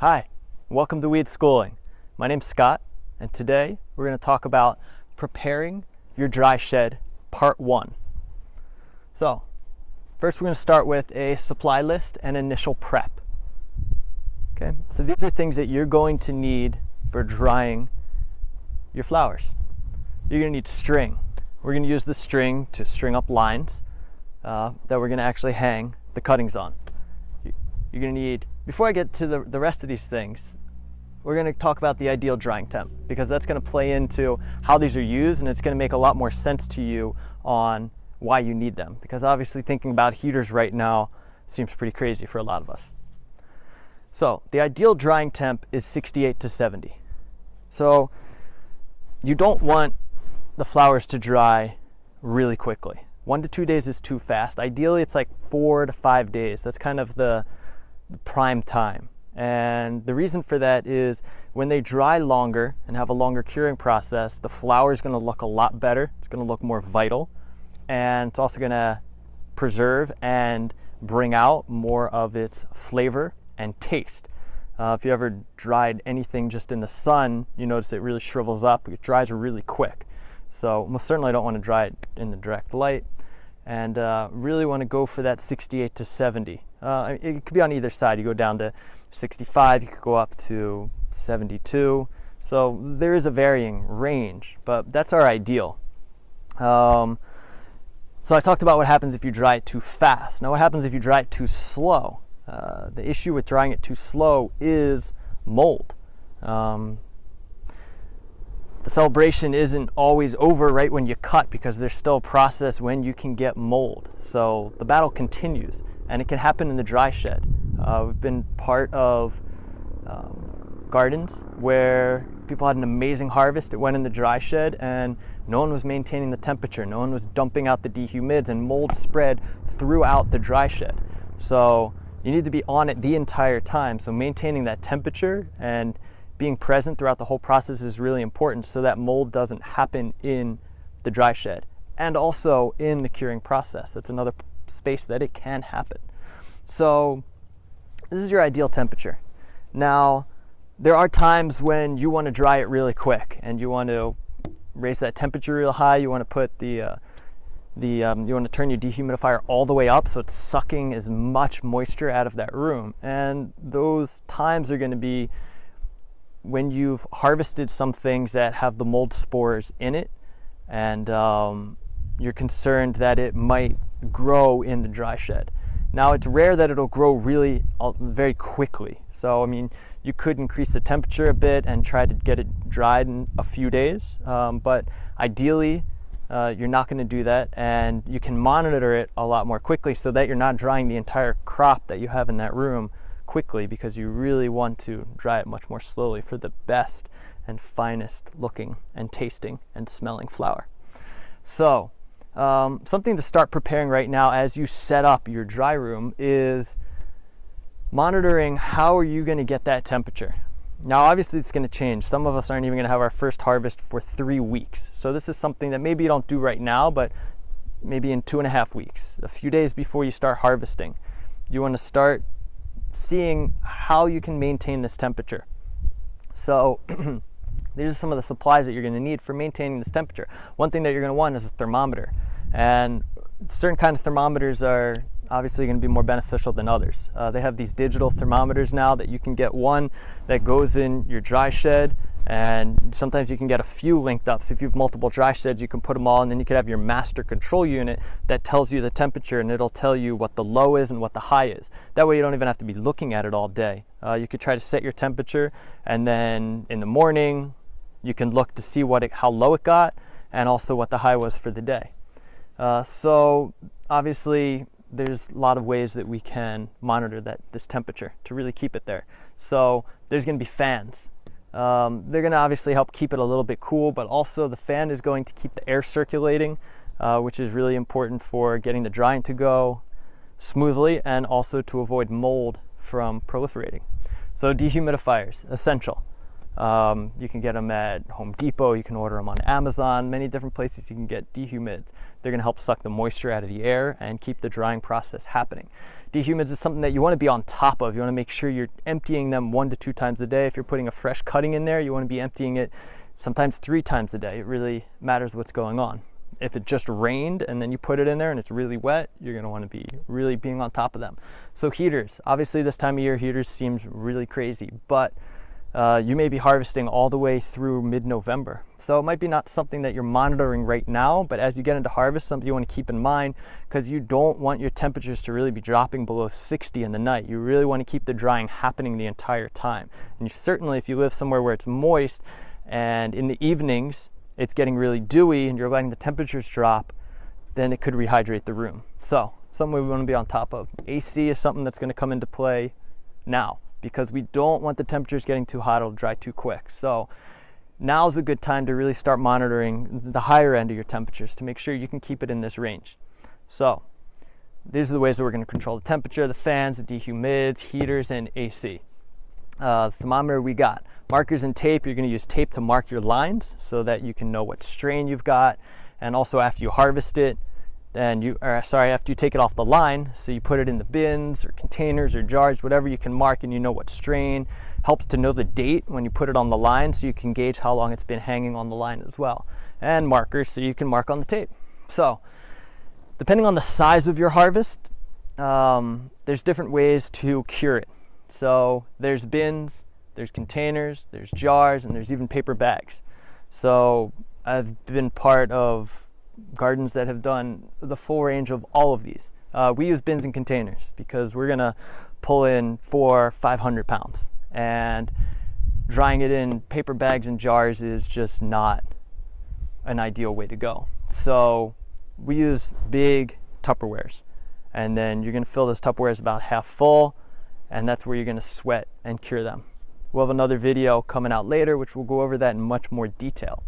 Hi, welcome to Weed Schooling. My name's Scott, and today we're going to talk about preparing your dry shed, part 1. So, first we're going to start with a supply list and initial prep. Okay, so these are things that you're going to need for drying your flowers. You're going to need string. We're going to use the string to string up lines that we're going to actually hang the cuttings on. You're going to need, before I get to the rest of these things, we're going to talk about the ideal drying temp, because that's going to play into how these are used, and it's going to make a lot more sense to you on why you need them, because obviously thinking about heaters right now seems pretty crazy for a lot of us. So the ideal drying temp is 68 to 70. So you don't want the flowers to dry really quickly. 1 to 2 days is too fast. Ideally it's like 4 to 5 days. That's kind of the prime time. And the reason for that is when they dry longer and have a longer curing process, the flower is going to look a lot better. It's going to look more vital, and it's also going to preserve and bring out more of its flavor and taste. If you ever dried anything just in the sun, you notice it really shrivels up. It dries really quick. So most certainly don't want to dry it in the direct light, and really want to go for that 68 to 70. It could be on either side. You go down to 65, you could go up to 72. So there is a varying range, but that's our ideal. So I talked about what happens if you dry it too fast. Now what happens if you dry it too slow? The issue with drying it too slow is mold. The celebration isn't always over right when you cut, because there's still a process when you can get mold. So the battle continues, and it can happen in the dry shed. We've been part of gardens where people had an amazing harvest. It went in the dry shed and no one was maintaining the temperature. No one was dumping out the dehumids, and mold spread throughout the dry shed. So you need to be on it the entire time. So maintaining that temperature and being present throughout the whole process is really important, so that mold doesn't happen in the dry shed and also in the curing process. That's another space that it can happen. So this is your ideal temperature. Now there are times when you want to dry it really quick and you want to raise that temperature real high. You want to put you want to turn your dehumidifier all the way up so it's sucking as much moisture out of that room. And those times are going to be when you've harvested some things that have the mold spores in it, and you're concerned that it might grow in the dry shed. Now it's rare that it'll grow really very quickly. So I mean, you could increase the temperature a bit and try to get it dried in a few days, but ideally you're not going to do that, and you can monitor it a lot more quickly so that you're not drying the entire crop that you have in that room quickly, because you really want to dry it much more slowly for the best and finest looking and tasting and smelling flower. So something to start preparing right now as you set up your dry room is monitoring how are you going to get that temperature. Now obviously it's going to change. Some of us aren't even going to have our first harvest for 3 weeks. So this is something that maybe you don't do right now, but maybe in 2.5 weeks, a few days before you start harvesting, you want to start seeing how you can maintain this temperature. So these are some of the supplies that you're going to need for maintaining this temperature. One thing that you're going to want is a thermometer, and certain kind of thermometers are obviously going to be more beneficial than others. They have these digital thermometers now that you can get one that goes in your dry shed, and sometimes you can get a few linked up. So if you have multiple dry sheds, you can put them all, and then you could have your master control unit that tells you the temperature, and it'll tell you what the low is and what the high is. That way you don't even have to be looking at it all day. You could try to set your temperature, and then in the morning you can look to see how low it got and also what the high was for the day. So obviously there's a lot of ways that we can monitor this temperature to really keep it there. So there's going to be fans. They're going to obviously help keep it a little bit cool, but also the fan is going to keep the air circulating, which is really important for getting the drying to go smoothly and also to avoid mold from proliferating. So dehumidifiers, essential. You can get them at Home Depot, you can order them on Amazon, many different places you can get dehumids. They're going to help suck the moisture out of the air and keep the drying process happening. Dehumids is something that you want to be on top of. You want to make sure you're emptying them 1 to 2 times a day. If you're putting a fresh cutting in there, you want to be emptying it sometimes 3 times a day. It really matters what's going on. If it just rained and then you put it in there and it's really wet, you're going to want to be really being on top of them. So heaters, obviously this time of year, heaters seems really crazy, but you may be harvesting all the way through mid-November. So it might be not something that you're monitoring right now, but as you get into harvest, something you want to keep in mind, because you don't want your temperatures to really be dropping below 60 in the night. You really want to keep the drying happening the entire time. And you certainly, if you live somewhere where it's moist and in the evenings, it's getting really dewy and you're letting the temperatures drop, then it could rehydrate the room. So something we want to be on top of. AC is something that's going to come into play now, because we don't want the temperatures getting too hot, it'll dry too quick. So now's a good time to really start monitoring the higher end of your temperatures to make sure you can keep it in this range. So these are the ways that we're going to control the temperature: the fans, the dehumids, heaters, and AC. The thermometer we got. Markers and tape. You're going to use tape to mark your lines so that you can know what strain you've got. And also after you harvest it, then after you take it off the line, so you put it in the bins or containers or jars, whatever you can mark, and you know what strain. Helps to know the date when you put it on the line so you can gauge how long it's been hanging on the line as well. And markers so you can mark on the tape. So depending on the size of your harvest, there's different ways to cure it. So there's bins, there's containers, there's jars, and there's even paper bags. So I've been part of gardens that have done the full range of all of these. We use bins and containers because we're gonna pull in 400-500 pounds, and drying it in paper bags and jars is just not an ideal way to go. So we use big Tupperwares, and then you're gonna fill those Tupperwares about half full, and that's where you're gonna sweat and cure them. We'll have another video coming out later which will go over that in much more detail.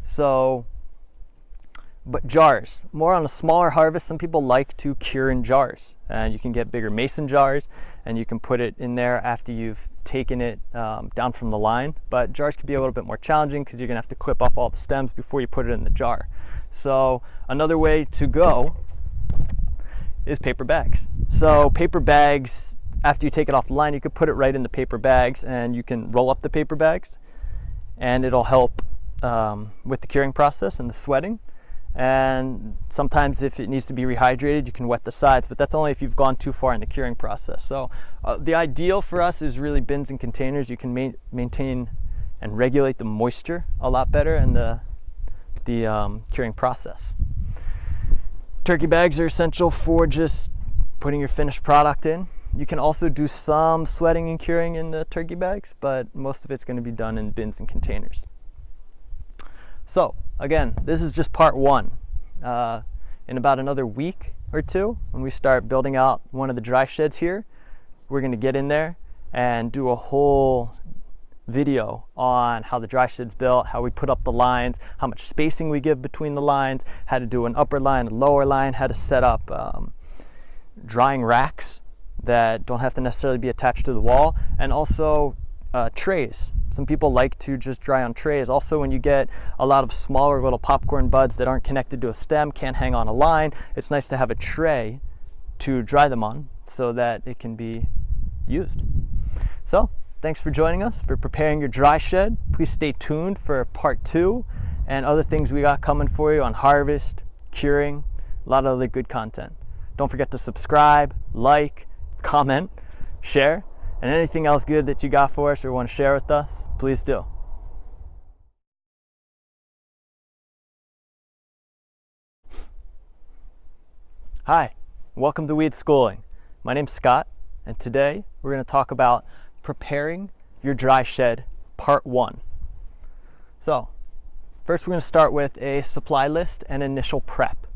So, but jars, more on a smaller harvest, some people like to cure in jars, and you can get bigger mason jars and you can put it in there after you've taken it down from the line. But jars can be a little bit more challenging because you're gonna have to clip off all the stems before you put it in the jar. So another way to go is paper bags. So paper bags, after you take it off the line, you could put it right in the paper bags, and you can roll up the paper bags, and it'll help with the curing process and the sweating. And sometimes if it needs to be rehydrated, you can wet the sides, but that's only if you've gone too far in the curing process. So the ideal for us is really bins and containers. You can maintain and regulate the moisture a lot better in the curing process. Turkey bags are essential for just putting your finished product in. You can also do some sweating and curing in the turkey bags, but most of it's going to be done in bins and containers. So again, this is just part one. In about another week or two, when we start building out one of the dry sheds here, we're going to get in there and do a whole video on how the dry shed's built, how we put up the lines, how much spacing we give between the lines, how to do an upper line, a lower line, how to set up drying racks that don't have to necessarily be attached to the wall, and also trays. Some people like to just dry on trays. Also, when you get a lot of smaller little popcorn buds that aren't connected to a stem, can't hang on a line, it's nice to have a tray to dry them on so that it can be used. So thanks for joining us for preparing your dry shed. Please stay tuned for part 2 and other things we got coming for you on harvest, curing, a lot of other good content. Don't forget to subscribe, like, comment, share, and anything else good that you got for us or want to share with us, please do. Hi, welcome to Weed Schooling. My name's Scott, and today we're going to talk about preparing your dry shed, part 1. So, first we're going to start with a supply list and initial prep.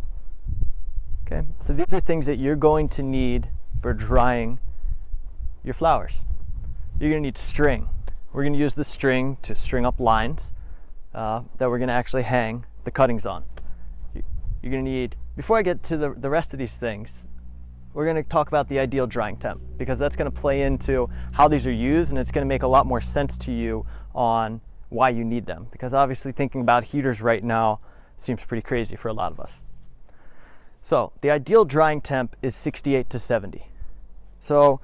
Okay, so these are things that you're going to need for drying your flowers. You're going to need string. We're going to use the string to string up lines that we're going to actually hang the cuttings on. You're going to need, before I get to the rest of these things, we're going to talk about the ideal drying temp, because that's going to play into how these are used, and it's going to make a lot more sense to you on why you need them, because obviously thinking about heaters right now seems pretty crazy for a lot of us. So the ideal drying temp is 68 to 70. So